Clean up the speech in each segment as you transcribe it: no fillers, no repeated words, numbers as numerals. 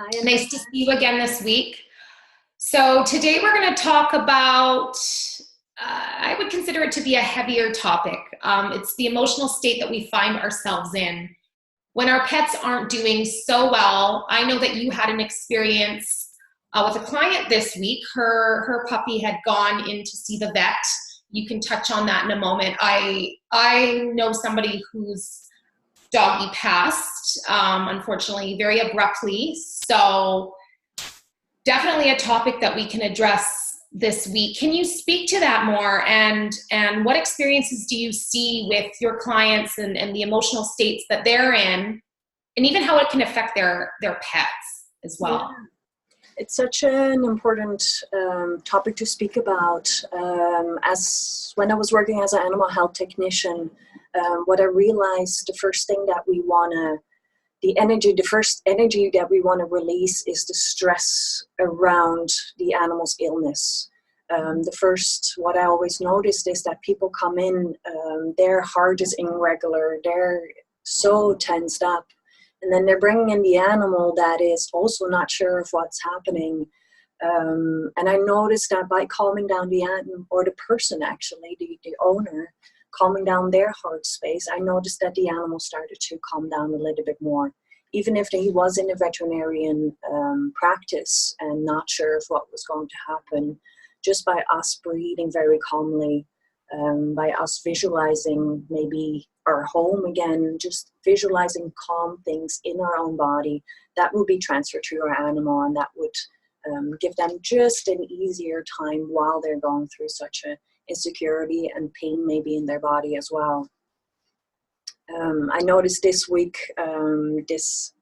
Hi, Nice to Andrea. see you again this week. So, today we're going to talk about, I would consider it to be a heavier topic. It's the emotional state that we find ourselves in when our pets aren't doing so well. I know that you had an experience with a client this week. Her puppy had gone in to see the vet. You can touch on that in a moment. I know somebody whose doggy passed, unfortunately, very abruptly. So definitely a topic that we can address this week. Can you speak to that more, and what experiences do you see with your clients and the emotional states that they're in, and even how it can affect their pets as Yeah, well? it's such an important topic to speak about. As when I was working as an animal health technician, what I realized, the first thing that we want to, the first energy that we want to release is the stress around the animal's illness. What I always noticed is that people come in, their heart is irregular, they're so tensed up. And then they're bringing in the animal that is also not sure of what's happening. And I noticed that by calming down the animal, or the person actually, the owner, calming down their heart space, I noticed that the animal started to calm down a little bit more. Even if he was in a veterinarian practice and not sure of what was going to happen, just by us breathing very calmly, by us visualizing maybe our home again, just visualizing calm things in our own body, that will be transferred to our animal, and that would give them just an easier time while they're going through such a insecurity and pain maybe in their body as well. I noticed this week this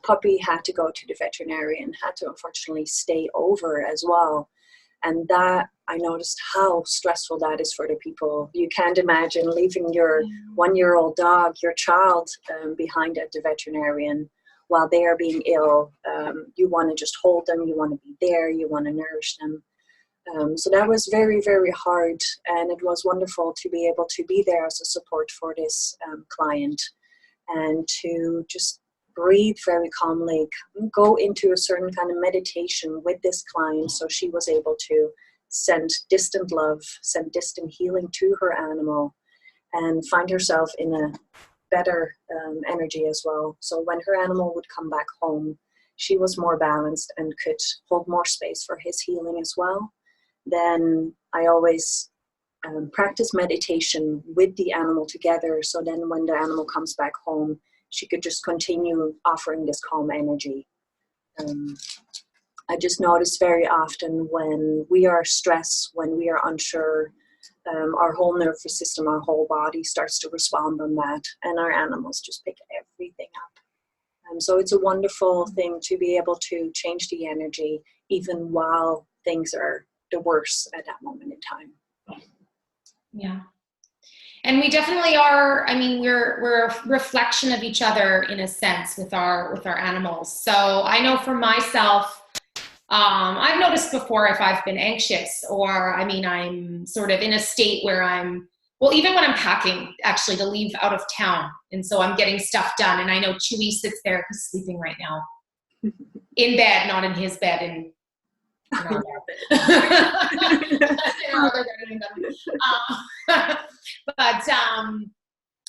puppy had to go to the veterinarian, had to unfortunately stay over as well. And that, I noticed how stressful that is for the people. You can't imagine leaving your 1-year-old dog, your child, behind at the veterinarian while they are being ill. You want to just hold them, you want to be there, you want to nourish them. So that was very, very hard, and it was wonderful to be able to be there as a support for this client, and to just breathe very calmly, go into a certain kind of meditation with this client, so she was able to send distant love, send distant healing to her animal, and find herself in a better energy as well. So when her animal would come back home, she was more balanced and could hold more space for his healing as well. Then I always practice meditation with the animal together, so then when the animal comes back home, she could just continue offering this calm energy. I just notice very often when we are stressed, when we are unsure, our whole nervous system, our whole body starts to respond on that, and our animals just pick everything up. So it's a wonderful thing to be able to change the energy even while things are the worst at that moment in time. Yeah. And we definitely are. I mean, we're a reflection of each other in a sense with our animals. So I know for myself, I've noticed before if I've been anxious, or I mean, I'm sort of in a state where even when I'm packing actually to leave out of town, and so I'm getting stuff done, and I know Chewy sits there, he's sleeping right now in bed, not in his bed, in our but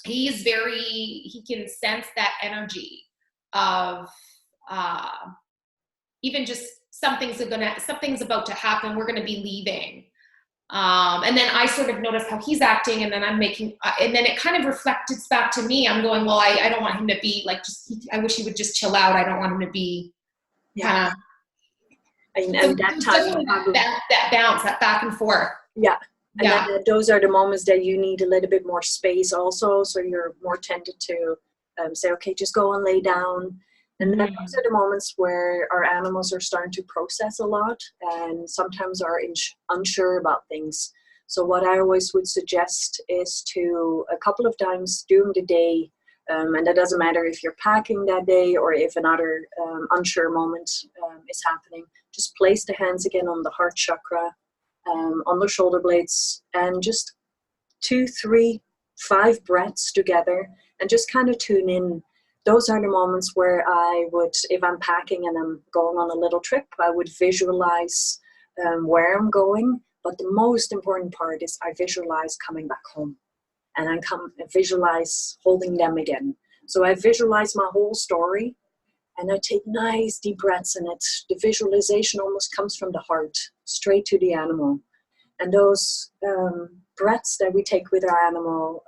he can sense that energy of even just something's about to happen, we're going to be leaving, and then I sort of notice how he's acting, and then and then it kind of reflects back to me. I'm going, well, I don't want him to be like, I wish he would just chill out. I don't want him to be kind of. And that time, that bounce, that back and forth. Yeah. And then those are the moments that you need a little bit more space also. So you're more tempted to say, okay, just go and lay down. And then those are the moments where our animals are starting to process a lot and sometimes are unsure about things. So what I always would suggest is to, a couple of times during the day, and that doesn't matter if you're packing that day or if another unsure moment is happening, just place the hands again on the heart chakra, on the shoulder blades, and just 2, 3, 5 breaths together, and just kind of tune in those are the moments where I would, if I'm packing and I'm going on a little trip, I would visualize where I'm going. But the most important part is I visualize coming back home, and I visualize holding them again. So I visualize my whole story, and I take nice deep breaths in it. The visualization almost comes from the heart, straight to the animal. And those breaths that we take with our animal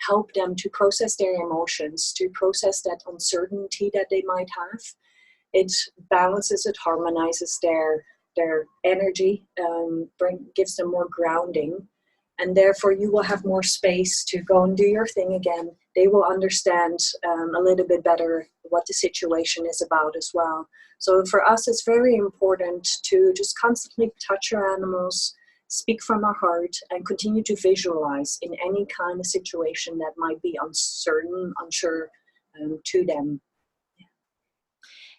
help them to process their emotions, to process that uncertainty that they might have. It balances, it harmonizes their energy, gives them more grounding. And therefore you will have more space to go and do your thing again. They will understand a little bit better what the situation is about as well. So for us, it's very important to just constantly touch our animals, speak from our heart, and continue to visualize in any kind of situation that might be uncertain, unsure to them.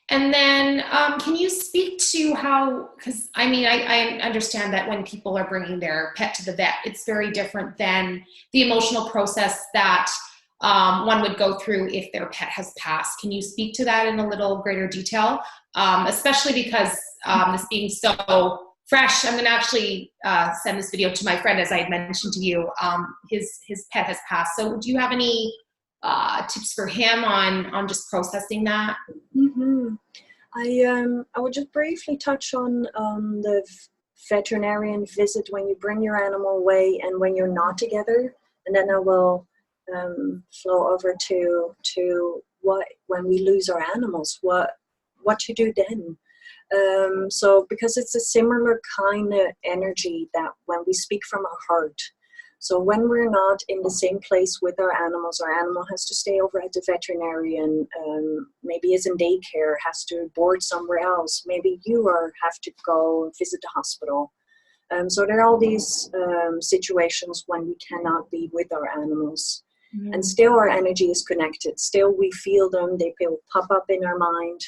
And then can you speak to how, because I mean, I understand that when people are bringing their pet to the vet, it's very different than the emotional process that one would go through if their pet has passed. Can you speak to that in a little greater detail? Especially because this being so fresh, I'm going to actually send this video to my friend, as I had mentioned to you. His pet has passed. So do you have any tips for him on just processing that? Mm-hmm. I would just briefly touch on the veterinarian visit when you bring your animal away and when you're not together, and then I will flow over to what when we lose our animals, what to do then. So because it's a similar kind of energy that when we speak from our heart. So when we're not in the same place with our animal has to stay over at the veterinarian, maybe is in daycare, has to board somewhere else. Maybe you have to go and visit the hospital. So there are all these situations when we cannot be with our animals. Mm. And still our energy is connected. Still we feel them, they pop up in our mind.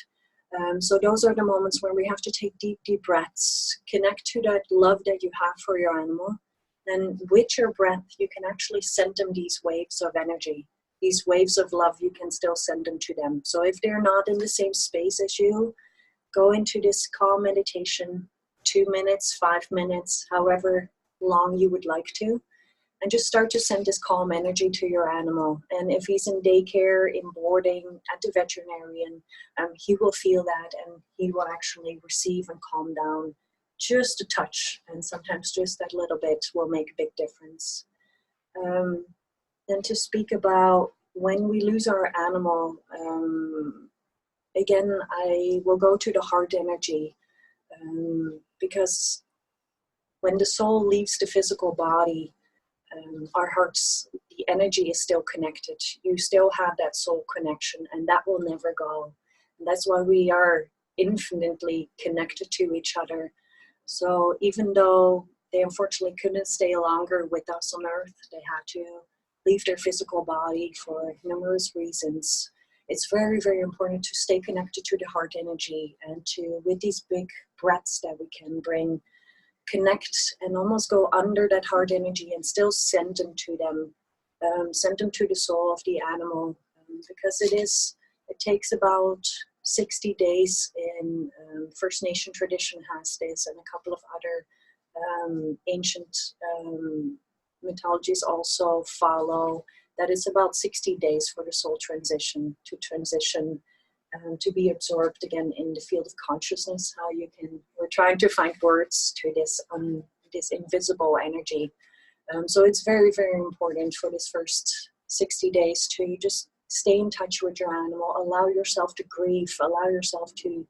So those are the moments where we have to take deep, deep breaths, connect to that love that you have for your animal. And with your breath, you can actually send them these waves of energy, these waves of love, you can still send them to them. So if they're not in the same space as you, go into this calm meditation, 2 minutes, 5 minutes, however long you would like to, and just start to send this calm energy to your animal. And if he's in daycare, in boarding, at the veterinarian, he will feel that and he will actually receive and calm down. Just a touch, and sometimes just that little bit will make a big difference. Then to speak about when we lose our animal, again, I will go to the heart energy, because when the soul leaves the physical body, our hearts, the energy is still connected. You still have that soul connection, and that will never go. And that's why we are infinitely connected to each other. So even though they unfortunately couldn't stay longer with us on Earth, they had to leave their physical body for numerous reasons. It's very, very important to stay connected to the heart energy and to, with these big breaths that we can bring, connect and almost go under that heart energy and still send them to them, send them to the soul of the animal, because it takes about 60 days in First Nation tradition has this, and a couple of other ancient mythologies also follow that it's about 60 days for the soul transition to be absorbed again in the field of consciousness. We're trying to find words to this invisible energy. So it's very, very important for this first 60 days to just stay in touch with your animal, allow yourself to grieve, allow yourself to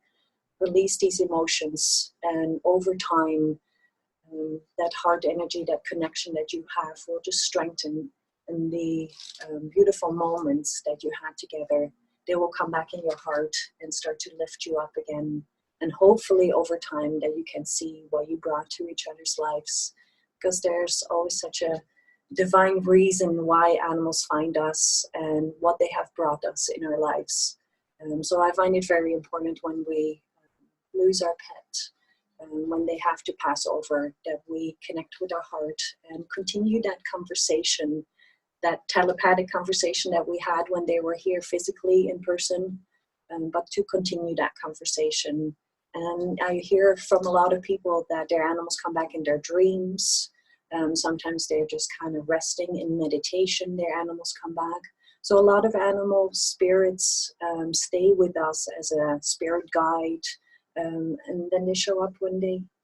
release these emotions, and over time, that heart energy, that connection that you have will just strengthen, and the beautiful moments that you had together, they will come back in your heart and start to lift you up again. And hopefully over time that you can see what you brought to each other's lives, because there's always such a divine reason why animals find us and what they have brought us in our lives. So I find it very important when we lose our pet, when they have to pass over, that we connect with our heart and continue that conversation that telepathic conversation that we had when they were here physically in person, but to continue that conversation. And I hear from a lot of people that their animals come back in their dreams. Sometimes they're just kind of resting in meditation, their animals come back. So a lot of animal spirits stay with us as a spirit guide, and then they show up when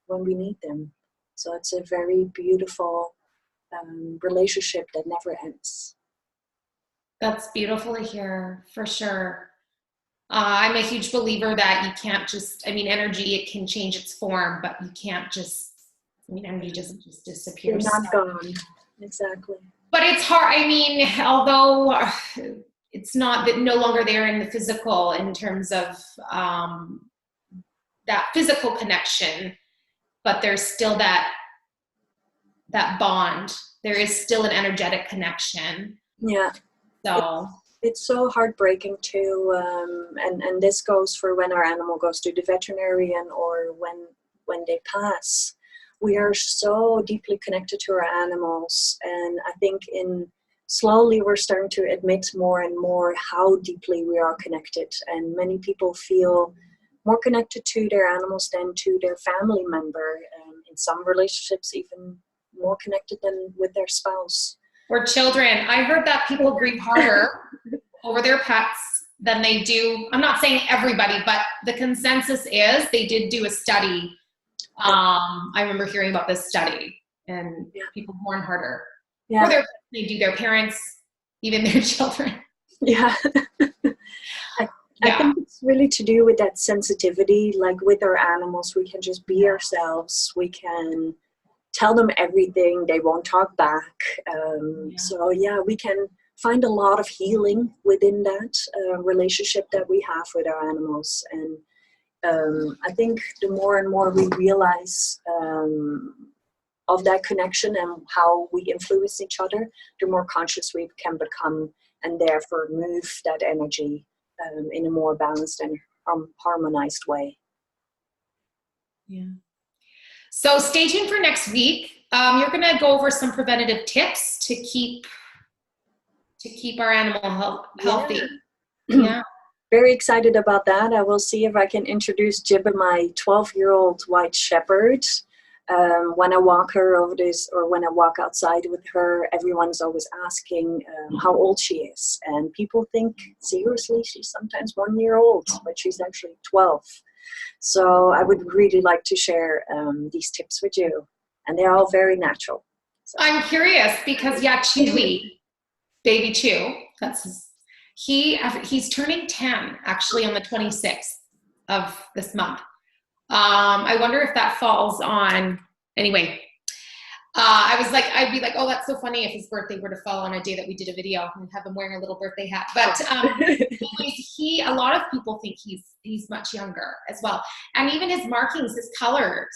we need them. So it's a very beautiful relationship that never ends. That's beautiful to hear, for sure. I'm a huge believer that you can't just, energy, it can change its form, but you can't just, energy doesn't just disappear. You're not gone. Exactly. But it's hard, although it's not that no longer there in the physical in terms of that physical connection, but there's still that bond. There is still an energetic connection. Yeah. So it's so heartbreaking too, and this goes for when our animal goes to the veterinarian or when they pass. We are so deeply connected to our animals, and I think slowly we're starting to admit more and more how deeply we are connected, and many people feel more connected to their animals than to their family member, in some relationships even more connected than with their spouse. Or children. I heard that people grieve harder over their pets than they do. I'm not saying everybody, but the consensus is they did do a study. I remember hearing about this study, and people mourn harder. Yeah. Or they do their parents, even their children. Yeah. I think it's really to do with that sensitivity. Like with our animals, we can just be ourselves. We can tell them everything. They won't talk back. So we can find a lot of healing within that relationship that we have with our animals. And I think the more and more we realize of that connection and how we influence each other, the more conscious we can become, and therefore move that energy in a more balanced and harmonized way. Yeah. So stay tuned for next week. You're going to go over some preventative tips to keep our animal healthy. Yeah. Very excited about that. I will see if I can introduce Jibba, my 12-year-old white shepherd. When I walk her over this, or when I walk outside with her, everyone is always asking how old she is. And people think, seriously, she's sometimes 1 year old, but she's actually 12. So I would really like to share these tips with you. And they're all very natural. So. I'm curious because, Chewy, baby Chew, he's turning 10 actually on the 26th of this month. I wonder if that falls on, anyway, I'd be like, oh, that's so funny if his birthday were to fall on a day that we did a video and have him wearing a little birthday hat. But a lot of people think he's much younger as well. And even his markings, his colors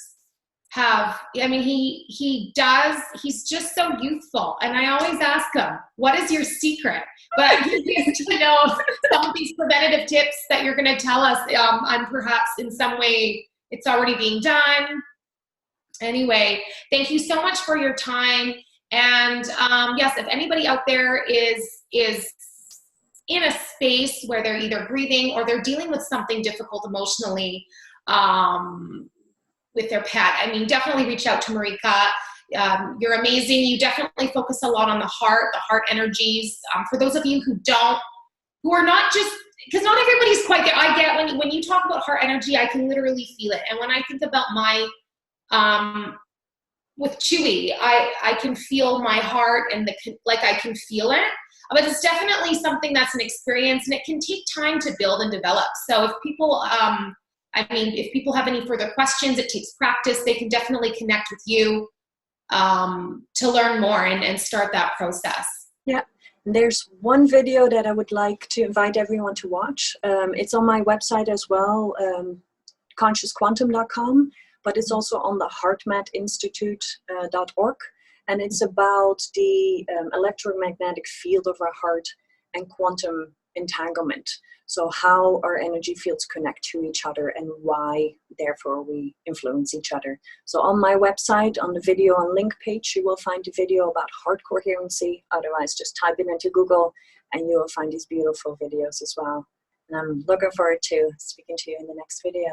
he's just so youthful. And I always ask him, what is your secret? But I'm curious to know some of these preventative tips that you're going to tell us, and perhaps in some way it's already being done. Anyway, thank you so much for your time. And yes, if anybody out there is in a space where they're either grieving or they're dealing with something difficult emotionally with their pet, definitely reach out to Marieke. You're amazing. You definitely focus a lot on the heart energies. For those of you who are not just, because not everybody's quite there. I get when you talk about heart energy, I can literally feel it. And when I think about with Chewy, I can feel my heart and I can feel it. But it's definitely something that's an experience, and it can take time to build and develop. So if people, if people have any further questions, it takes practice. They can definitely connect with you to learn more and start that process. Yeah. There's one video that I would like to invite everyone to watch. It's on my website as well, consciousquantum.com, but it's also on the heartmatinstitute.org. And it's about the electromagnetic field of our heart and quantum entanglement. So how our energy fields connect to each other and why, therefore, we influence each other. So on my website, on the video on link page, you will find a video about heart coherency. Otherwise, just type it into Google and you will find these beautiful videos as well. And I'm looking forward to speaking to you in the next video.